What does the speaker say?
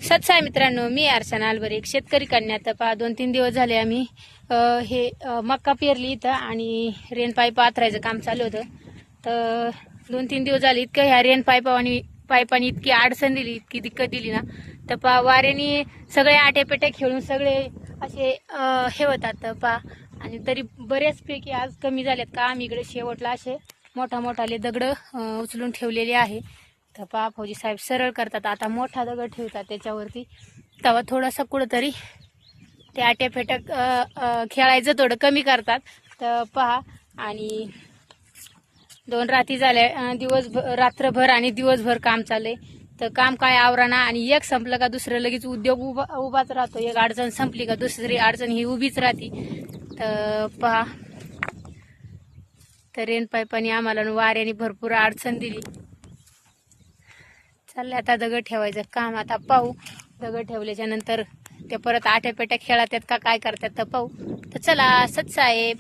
सत्साय मित्रांनो, मी अर्चना अलबरे, एक शेतकरी कन्या. तर पहा 2-3 दिवस झाले आम्ही मक्का पेरली इथं आणि रेन पाईप आथरायचं काम चालू होतं. तर 2-3 दिवस झाले इतकं ह्या रेन पाईपाने इतकी अडचण दिली, इतकी दिक्कत दिली ना. तर पहा वाऱ्याने सगळे आटेपेटे खेळून सगळे असे हे होतात. तर पहा आणि तरी बऱ्याचपैकी आज कमी झालेत का. आम्ही इकडे शेवटला असे मोठाले दगड उचलून ठेवलेले आहे. तर पहा फौजी साहेब सरळ करतात. आता मोठा दगड ठेवतात त्याच्यावरती, तेव्हा थोडंसं कुठंतरी ते आटेफेटक खेळायचं थोडं कमी करतात. तर पहा आणि 2 रात्री झाल्या, रात्रभर आणि दिवसभर काम चाललंय. तर काम काय आवराना आणि एक संपलं का दुसरं लगेच उद्योग उभाच राहतो. एक अडचण संपली का दुसरी अडचण ही उभीच राहते. तर पहा तर रेन पाईपाने आम्हाला वाऱ्याने भरपूर अडचण दिली. चाललंय आता दगड ठेवायचं काम. आता पाहू दगड ठेवल्याच्या नंतर ते परत आट्यापेट्या खेळतात का काय करतात तर पाहू. तर चला सत साहेब.